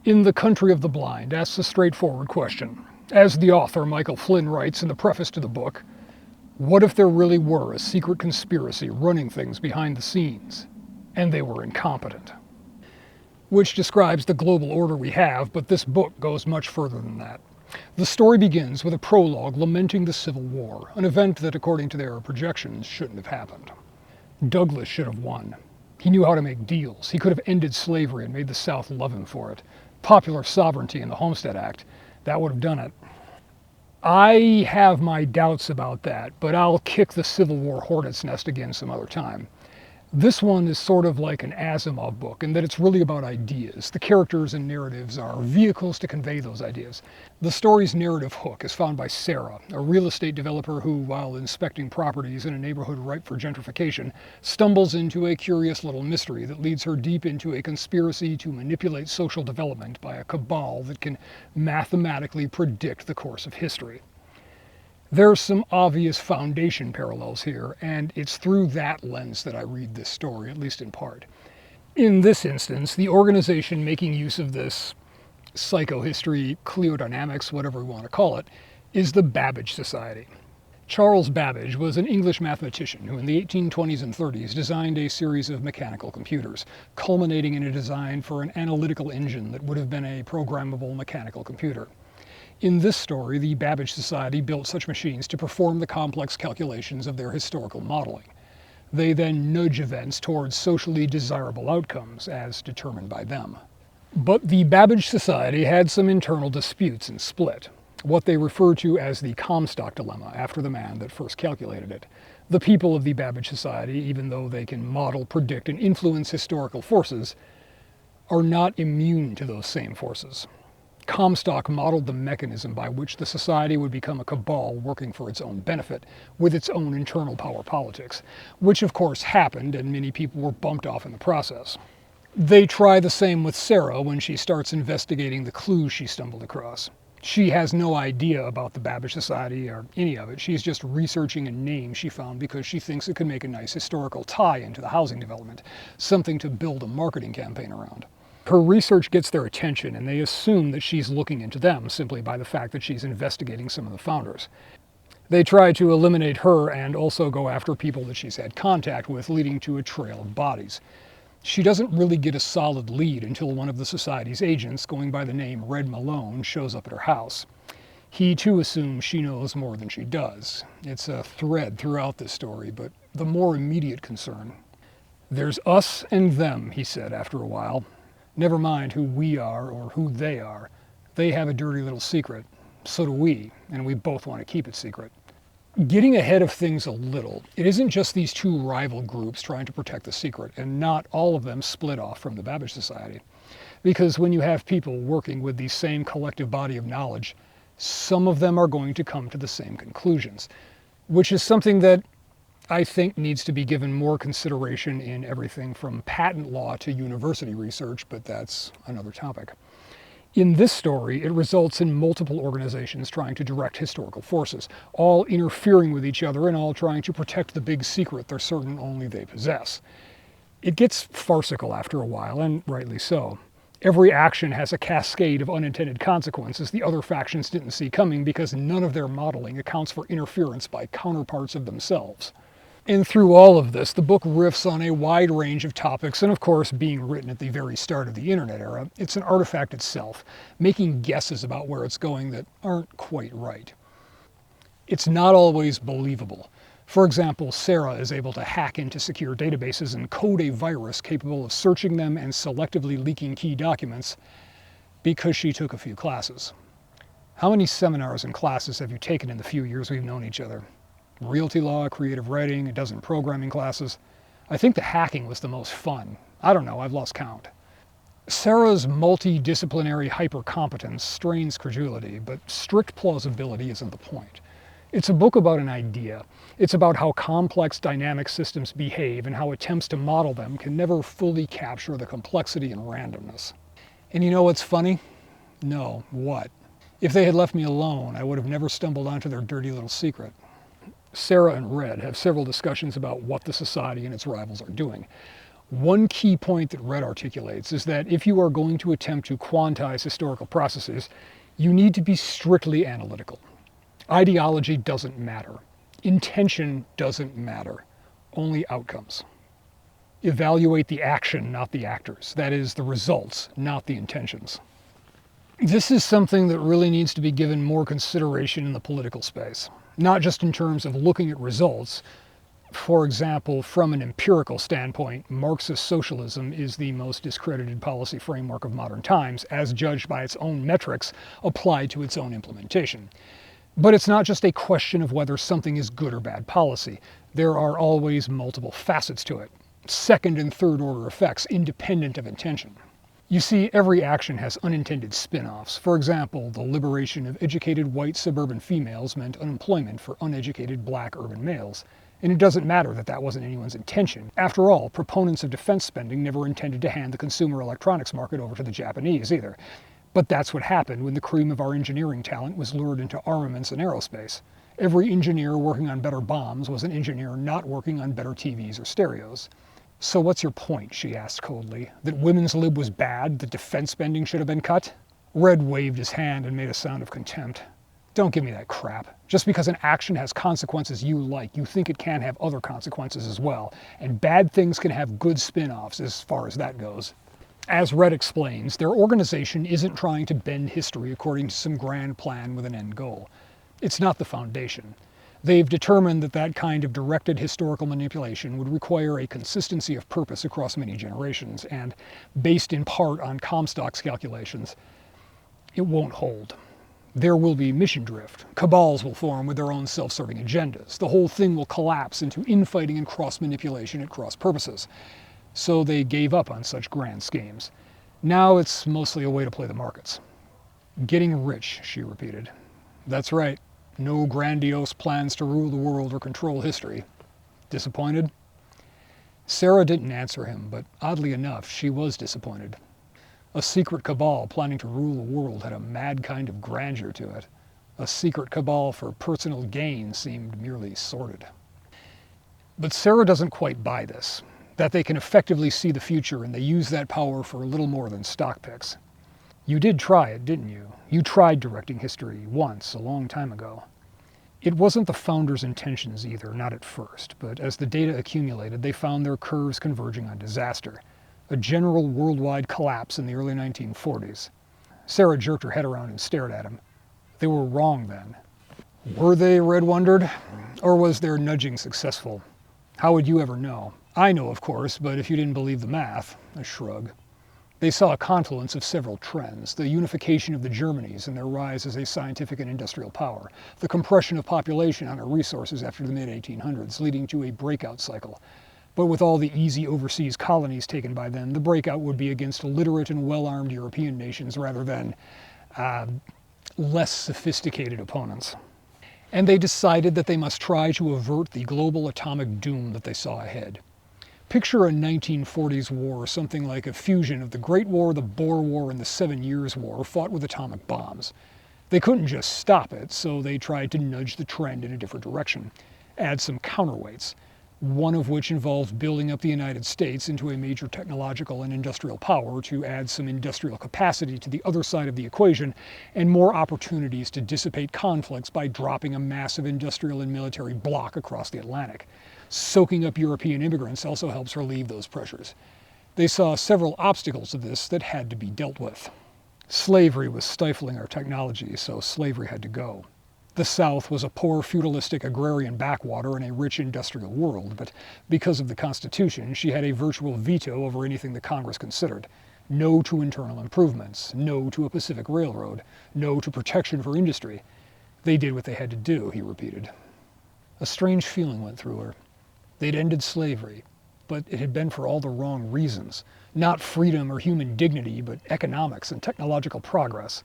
In the Country of the Blind asks a straightforward question. As the author, Michael Flynn, writes in the preface to the book, what if there really were a secret conspiracy running things behind the scenes, and they were incompetent? Which describes the global order we have, but this book goes much further than that. The story begins with a prologue lamenting the Civil War, an event that, according to their projections, shouldn't have happened. Douglas should have won. He knew how to make deals. He could have ended slavery and made the South love him for it. Popular sovereignty and the Homestead Act, that would have done it. I have my doubts about that, but I'll kick the Civil War hornet's nest again some other time. This one is sort of like an Asimov book in that it's really about ideas. The characters and narratives are vehicles to convey those ideas. The story's narrative hook is found by Sarah, a real estate developer who, while inspecting properties in a neighborhood ripe for gentrification, stumbles into a curious little mystery that leads her deep into a conspiracy to manipulate social development by a cabal that can mathematically predict the course of history. There's some obvious foundation parallels here, and it's through that lens that I read this story, at least in part. In this instance, the organization making use of this psychohistory, cliodynamics, whatever we want to call it, is the Babbage Society. Charles Babbage was an English mathematician who in the 1820s and 30s designed a series of mechanical computers, culminating in a design for an analytical engine that would have been a programmable mechanical computer. In this story, the Babbage Society built such machines to perform the complex calculations of their historical modeling. They then nudge events towards socially desirable outcomes, as determined by them. But the Babbage Society had some internal disputes and split, what they refer to as the Comstock dilemma, after the man that first calculated it. The people of the Babbage Society, even though they can model, predict, and influence historical forces, are not immune to those same forces. Comstock modeled the mechanism by which the society would become a cabal working for its own benefit, with its own internal power politics, which of course happened and many people were bumped off in the process. They try the same with Sarah when she starts investigating the clues she stumbled across. She has no idea about the Babbage Society or any of it. She's just researching a name she found because she thinks it could make a nice historical tie into the housing development, something to build a marketing campaign around. Her research gets their attention, and they assume that she's looking into them simply by the fact that she's investigating some of the founders. They try to eliminate her and also go after people that she's had contact with, leading to a trail of bodies. She doesn't really get a solid lead until one of the society's agents, going by the name Red Malone, shows up at her house. He too assumes she knows more than she does. It's a thread throughout this story, but the more immediate concern. There's us and them, he said after a while. Never mind who we are or who they are. They have a dirty little secret. So do we, and we both want to keep it secret. Getting ahead of things a little, it isn't just these two rival groups trying to protect the secret, and not all of them split off from the Babbage Society. Because when you have people working with the same collective body of knowledge, some of them are going to come to the same conclusions, which is something that I think needs to be given more consideration in everything from patent law to university research, but that's another topic. In this story, it results in multiple organizations trying to direct historical forces, all interfering with each other and all trying to protect the big secret they're certain only they possess. It gets farcical after a while, and rightly so. Every action has a cascade of unintended consequences the other factions didn't see coming because none of their modeling accounts for interference by counterparts of themselves. And through all of this, the book riffs on a wide range of topics, and of course, being written at the very start of the internet era, it's an artifact itself, making guesses about where it's going that aren't quite right. It's not always believable. For example, Sarah is able to hack into secure databases and code a virus capable of searching them and selectively leaking key documents because she took a few classes. How many seminars and classes have you taken in the few years we've known each other? Realty law, creative writing, a dozen programming classes. I think the hacking was the most fun. I don't know, I've lost count. Sarah's multidisciplinary hypercompetence strains credulity, but strict plausibility isn't the point. It's a book about an idea. It's about how complex dynamic systems behave and how attempts to model them can never fully capture the complexity and randomness. And you know what's funny? No, what? If they had left me alone, I would have never stumbled onto their dirty little secret. Sarah and Red have several discussions about what the society and its rivals are doing. One key point that Red articulates is that if you are going to attempt to quantize historical processes, you need to be strictly analytical. Ideology doesn't matter. Intention doesn't matter. Only outcomes. Evaluate the action, not the actors. That is, the results, not the intentions. This is something that really needs to be given more consideration in the political space, not just in terms of looking at results. For example, from an empirical standpoint, Marxist socialism is the most discredited policy framework of modern times, as judged by its own metrics applied to its own implementation. But it's not just a question of whether something is good or bad policy. There are always multiple facets to it, second and third order effects independent of intention. You see, every action has unintended spin-offs. For example, the liberation of educated white suburban females meant unemployment for uneducated black urban males. And it doesn't matter that that wasn't anyone's intention. After all, proponents of defense spending never intended to hand the consumer electronics market over to the Japanese either. But that's what happened when the cream of our engineering talent was lured into armaments and aerospace. Every engineer working on better bombs was an engineer not working on better TVs or stereos. So what's your point, she asked coldly, that women's lib was bad, that defense spending should have been cut? Red waved his hand and made a sound of contempt. Don't give me that crap. Just because an action has consequences you like, you think it can have other consequences as well. And bad things can have good spin-offs as far as that goes. As Red explains, their organization isn't trying to bend history according to some grand plan with an end goal. It's not the foundation. They've determined that that kind of directed historical manipulation would require a consistency of purpose across many generations, and based in part on Comstock's calculations, it won't hold. There will be mission drift. Cabals will form with their own self-serving agendas. The whole thing will collapse into infighting and cross-manipulation at cross purposes. So they gave up on such grand schemes. Now it's mostly a way to play the markets. Getting rich, she repeated. That's right. No grandiose plans to rule the world or control history. Disappointed? Sarah didn't answer him, but oddly enough, she was disappointed. A secret cabal planning to rule the world had a mad kind of grandeur to it. A secret cabal for personal gain seemed merely sordid. But Sarah doesn't quite buy this, that they can effectively see the future and they use that power for a little more than stock picks. You did try it, didn't you? You tried directing history once, a long time ago. It wasn't the founders' intentions either, not at first, but as the data accumulated, they found their curves converging on disaster. A general worldwide collapse in the early 1940s. Sarah jerked her head around and stared at him. They were wrong then. Were they, Red wondered? Or was their nudging successful? How would you ever know? I know, of course, but if you didn't believe the math, a shrug. They saw a confluence of several trends, the unification of the Germanies and their rise as a scientific and industrial power, the compression of population on our resources after the mid-1800s, leading to a breakout cycle. But with all the easy overseas colonies taken by then, the breakout would be against literate and well-armed European nations rather than less sophisticated opponents. And they decided that they must try to avert the global atomic doom that they saw ahead. Picture a 1940s war, something like a fusion of the Great War, the Boer War, and the 7 Years' War, fought with atomic bombs. They couldn't just stop it, so they tried to nudge the trend in a different direction, add some counterweights, one of which involved building up the United States into a major technological and industrial power to add some industrial capacity to the other side of the equation and more opportunities to dissipate conflicts by dropping a massive industrial and military bloc across the Atlantic. Soaking up European immigrants also helps relieve those pressures. They saw several obstacles to this that had to be dealt with. Slavery was stifling our technology, so slavery had to go. The South was a poor, feudalistic agrarian backwater in a rich industrial world, but because of the Constitution, she had a virtual veto over anything the Congress considered. No to internal improvements, no to a Pacific Railroad, no to protection for industry. They did what they had to do, he repeated. A strange feeling went through her. They'd ended slavery, but it had been for all the wrong reasons. Not freedom or human dignity, but economics and technological progress.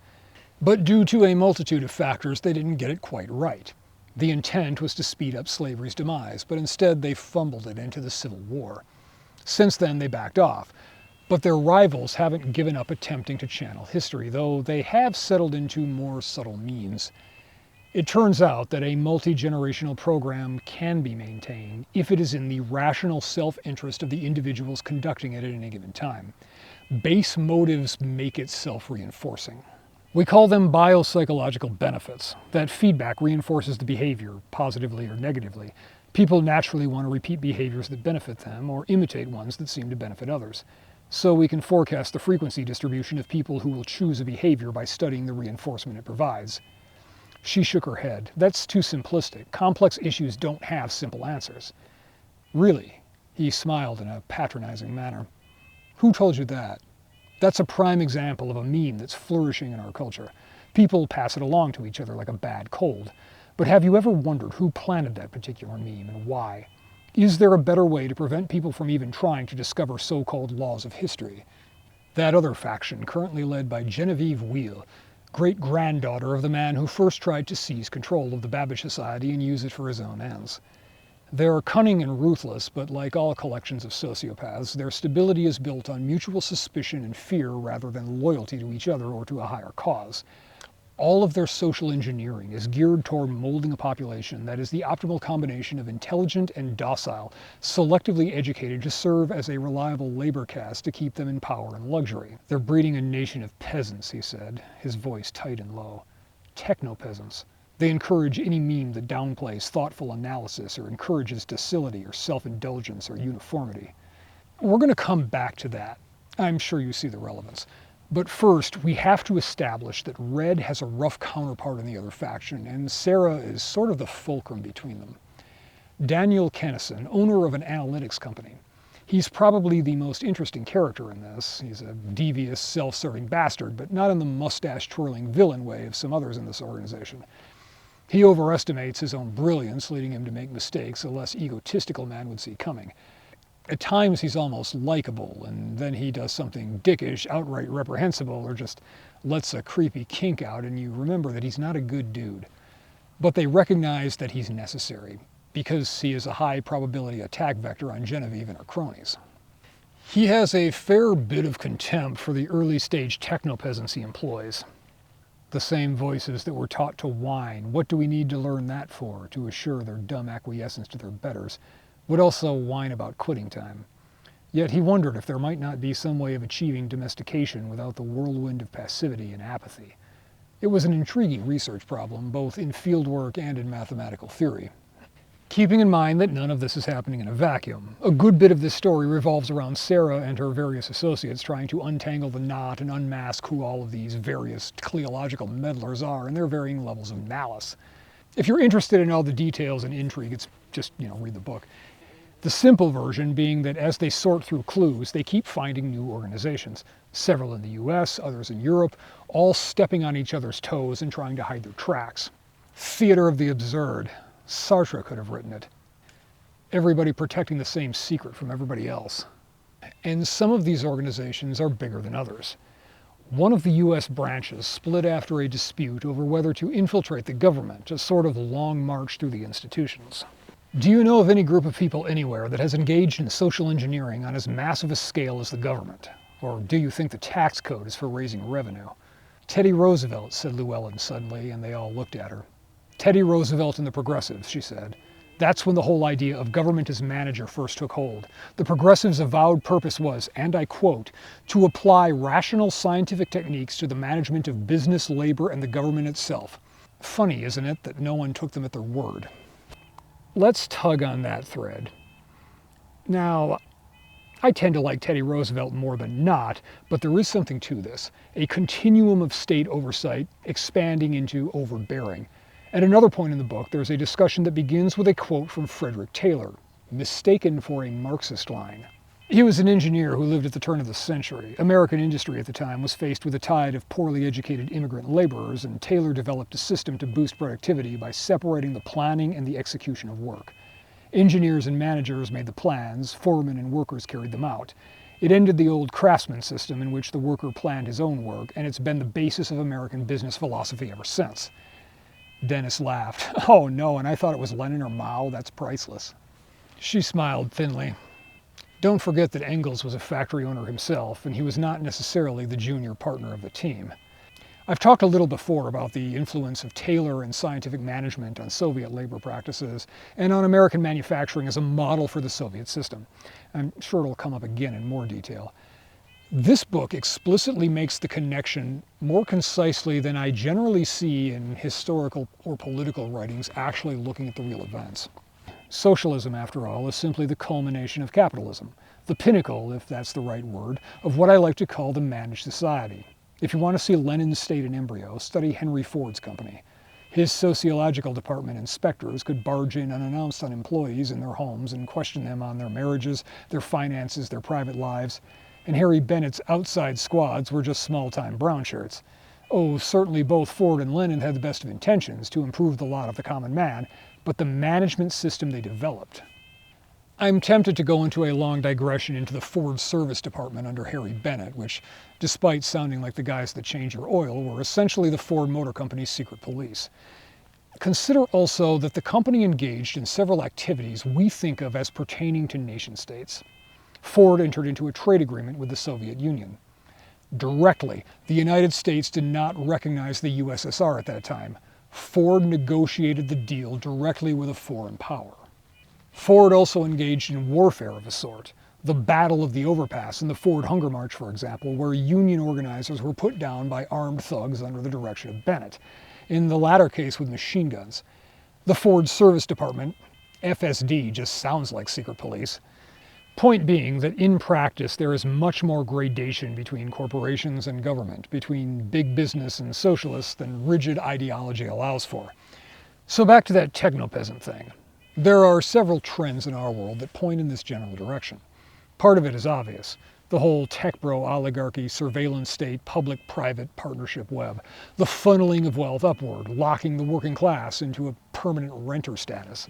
But due to a multitude of factors, they didn't get it quite right. The intent was to speed up slavery's demise, but instead they fumbled it into the Civil War. Since then, they backed off. But their rivals haven't given up attempting to channel history, though they have settled into more subtle means. It turns out that a multi-generational program can be maintained if it is in the rational self-interest of the individuals conducting it at any given time. Base motives make it self-reinforcing. We call them biopsychological benefits. That feedback reinforces the behavior, positively or negatively. People naturally want to repeat behaviors that benefit them or imitate ones that seem to benefit others. So we can forecast the frequency distribution of people who will choose a behavior by studying the reinforcement it provides. She shook her head. That's too simplistic. Complex issues don't have simple answers. Really? He smiled in a patronizing manner. Who told you that? That's a prime example of a meme that's flourishing in our culture. People pass it along to each other like a bad cold. But have you ever wondered who planted that particular meme and why? Is there a better way to prevent people from even trying to discover so-called laws of history? That other faction, currently led by Genevieve Wheel, great-granddaughter of the man who first tried to seize control of the Babbage Society and use it for his own ends. They're cunning and ruthless, but like all collections of sociopaths, their stability is built on mutual suspicion and fear rather than loyalty to each other or to a higher cause. All of their social engineering is geared toward molding a population that is the optimal combination of intelligent and docile, selectively educated to serve as a reliable labor caste to keep them in power and luxury. They're breeding a nation of peasants, he said, his voice tight and low. Technopeasants. They encourage any meme that downplays thoughtful analysis or encourages docility or self-indulgence or uniformity. We're going to come back to that. I'm sure you see the relevance. But first, we have to establish that Red has a rough counterpart in the other faction, and Sarah is sort of the fulcrum between them. Daniel Kennison, owner of an analytics company. He's probably the most interesting character in this. He's a devious, self-serving bastard, but not in the mustache-twirling villain way of some others in this organization. He overestimates his own brilliance, leading him to make mistakes a less egotistical man would see coming. At times he's almost likable, and then he does something dickish, outright reprehensible, or just lets a creepy kink out, and you remember that he's not a good dude. But they recognize that he's necessary, because he is a high probability attack vector on Genevieve and her cronies. He has a fair bit of contempt for the early stage technopeasants he employs. The same voices that were taught to whine. What do we need to learn that for? To assure their dumb acquiescence to their betters. Would also whine about quitting time. Yet he wondered if there might not be some way of achieving domestication without the whirlwind of passivity and apathy. It was an intriguing research problem, both in fieldwork and in mathematical theory. Keeping in mind that none of this is happening in a vacuum, a good bit of this story revolves around Sarah and her various associates trying to untangle the knot and unmask who all of these various Cliological meddlers are and their varying levels of malice. If you're interested in all the details and intrigue, it's just, read the book. The simple version being that as they sort through clues, they keep finding new organizations, several in the US, others in Europe, all stepping on each other's toes and trying to hide their tracks. Theater of the absurd. Sartre could have written it. Everybody protecting the same secret from everybody else. And some of these organizations are bigger than others. One of the US branches split after a dispute over whether to infiltrate the government, a sort of long march through the institutions. Do you know of any group of people anywhere that has engaged in social engineering on as massive a scale as the government? Or do you think the tax code is for raising revenue? Teddy Roosevelt, said Llewellyn suddenly, and they all looked at her. Teddy Roosevelt and the Progressives, she said. That's when the whole idea of government as manager first took hold. The Progressives' avowed purpose was, and I quote, to apply rational scientific techniques to the management of business, labor, and the government itself. Funny, isn't it, that no one took them at their word? Let's tug on that thread. Now, I tend to like Teddy Roosevelt more than not, but there is something to this. A continuum of state oversight expanding into overbearing. At another point in the book, there's a discussion that begins with a quote from Frederick Taylor, mistaken for a Marxist line. He was an engineer who lived at the turn of the century. American industry at the time was faced with a tide of poorly educated immigrant laborers, and Taylor developed a system to boost productivity by separating the planning and the execution of work. Engineers and managers made the plans, foremen and workers carried them out. It ended the old craftsman system in which the worker planned his own work, and it's been the basis of American business philosophy ever since. Dennis laughed. Oh no, and I thought it was Lenin or Mao? That's priceless. She smiled thinly. Don't forget that Engels was a factory owner himself, and he was not necessarily the junior partner of the team. I've talked a little before about the influence of Taylor and scientific management on Soviet labor practices and on American manufacturing as a model for the Soviet system. I'm sure it'll come up again in more detail. This book explicitly makes the connection more concisely than I generally see in historical or political writings actually looking at the real events. Socialism, after all, is simply the culmination of capitalism, the pinnacle, if that's the right word, of what I like to call the managed society. If you want to see Lenin's state in embryo, study Henry Ford's company. His sociological department inspectors could barge in unannounced on employees in their homes and question them on their marriages, their finances, their private lives. And Harry Bennett's outside squads were just small-time brown shirts. Oh, certainly both Ford and Lenin had the best of intentions to improve the lot of the common man, but the management system they developed. I'm tempted to go into a long digression into the Ford service department under Harry Bennett, which, despite sounding like the guys that change your oil, were essentially the Ford Motor Company's secret police. Consider also that the company engaged in several activities we think of as pertaining to nation-states. Ford entered into a trade agreement with the Soviet Union. Directly, the United States did not recognize the USSR at that time. Ford negotiated the deal directly with a foreign power. Ford also engaged in warfare of a sort. The Battle of the Overpass and the Ford Hunger March, for example, where Union organizers were put down by armed thugs under the direction of Bennett, in the latter case with machine guns. The Ford Service Department, FSD, just sounds like secret police. Point being that in practice there is much more gradation between corporations and government, between big business and socialists than rigid ideology allows for. So back to that technopeasant thing. There are several trends in our world that point in this general direction. Part of it is obvious. The whole tech bro oligarchy, surveillance state, public-private partnership web. The funneling of wealth upward, locking the working class into a permanent renter status.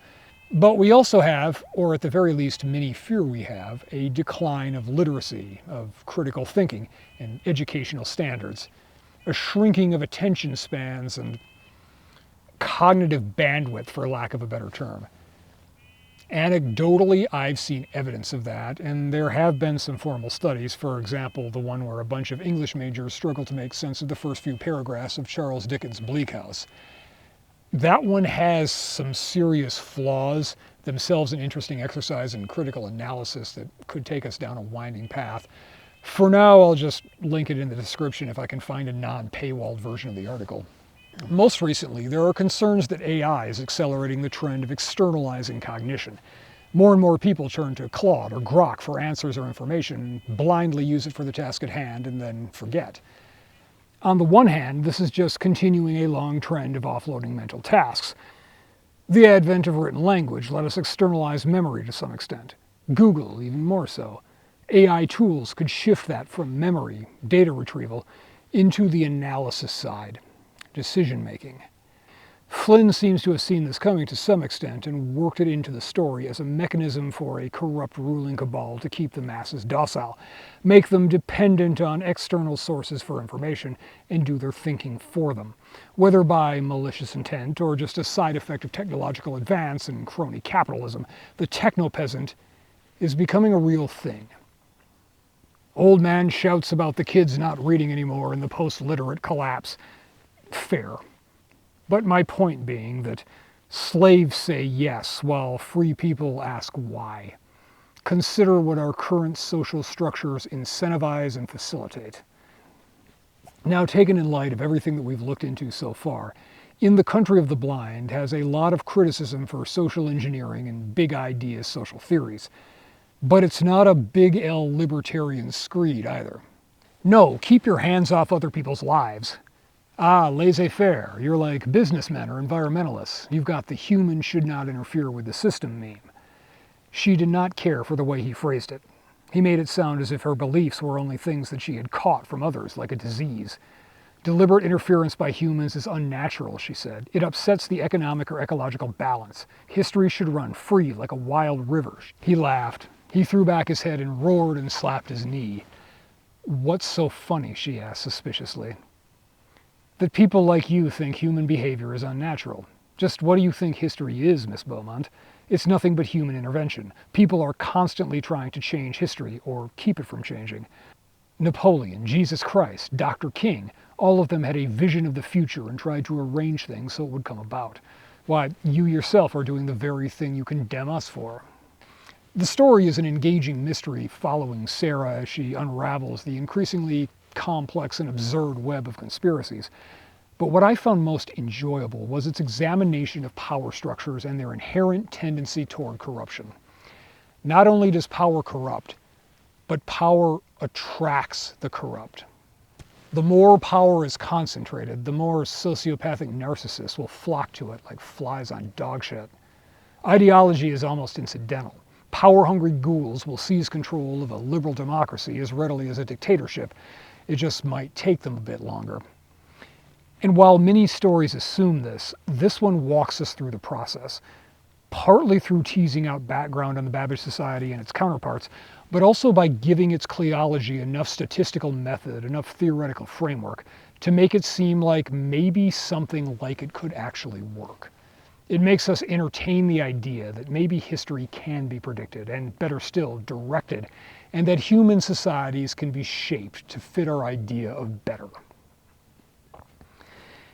But we also have, or at the very least many fear we have, a decline of literacy, of critical thinking, and educational standards. A shrinking of attention spans and cognitive bandwidth, for lack of a better term. Anecdotally, I've seen evidence of that, and there have been some formal studies, for example, the one where a bunch of English majors struggled to make sense of the first few paragraphs of Charles Dickens' Bleak House. That one has some serious flaws, themselves an interesting exercise in critical analysis that could take us down a winding path. For now, I'll just link it in the description if I can find a non-paywalled version of the article. Most recently, there are concerns that AI is accelerating the trend of externalizing cognition. More and more people turn to Claude or Grok for answers or information, blindly use it for the task at hand, and then forget. On the one hand, this is just continuing a long trend of offloading mental tasks. The advent of written language let us externalize memory to some extent. Google, even more so. AI tools could shift that from memory, data retrieval, into the analysis side. Decision-making. Flynn seems to have seen this coming to some extent and worked it into the story as a mechanism for a corrupt ruling cabal to keep the masses docile, make them dependent on external sources for information, and do their thinking for them, whether by malicious intent or just a side effect of technological advance and crony capitalism. The technopeasant is becoming a real thing. Old man shouts about the kids not reading anymore and the post-literate collapse. Fair. But my point being that slaves say yes while free people ask why. Consider what our current social structures incentivize and facilitate. Now, taken in light of everything that we've looked into so far, In the Country of the Blind has a lot of criticism for social engineering and big idea social theories. But it's not a big L libertarian screed either. No, keep your hands off other people's lives. Ah, laissez-faire. You're like businessmen or environmentalists. You've got the human should not interfere with the system meme. She did not care for the way he phrased it. He made it sound as if her beliefs were only things that she had caught from others, like a disease. Deliberate interference by humans is unnatural, she said. It upsets the economic or ecological balance. History should run free like a wild river. He laughed. He threw back his head and roared and slapped his knee. What's so funny, she asked suspiciously. That people like you think human behavior is unnatural. Just what do you think history is, Miss Beaumont? It's nothing but human intervention. People are constantly trying to change history or keep it from changing. Napoleon, Jesus Christ, Dr. King, all of them had a vision of the future and tried to arrange things so it would come about. Why, you yourself are doing the very thing you condemn us for. The story is an engaging mystery following Sarah as she unravels the increasingly complex and absurd web of conspiracies. But what I found most enjoyable was its examination of power structures and their inherent tendency toward corruption. Not only does power corrupt, but power attracts the corrupt. The more power is concentrated, the more sociopathic narcissists will flock to it like flies on dog shit. Ideology is almost incidental. Power-hungry ghouls will seize control of a liberal democracy as readily as a dictatorship. It just might take them a bit longer. And while many stories assume this, this one walks us through the process, partly through teasing out background on the Babbage Society and its counterparts, but also by giving its Cliology enough statistical method, enough theoretical framework, to make it seem like maybe something like it could actually work. It makes us entertain the idea that maybe history can be predicted, and better still, directed, and that human societies can be shaped to fit our idea of better.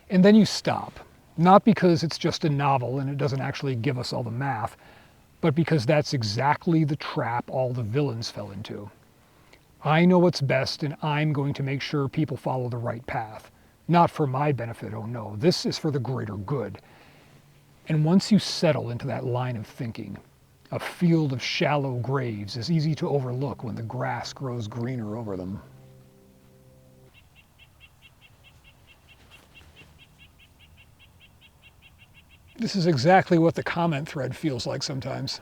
And then you stop, not because it's just a novel and it doesn't actually give us all the math, but because that's exactly the trap all the villains fell into. I know what's best and I'm going to make sure people follow the right path. Not for my benefit, oh no, this is for the greater good. And once you settle into that line of thinking, a field of shallow graves is easy to overlook when the grass grows greener over them. This is exactly what the comment thread feels like sometimes.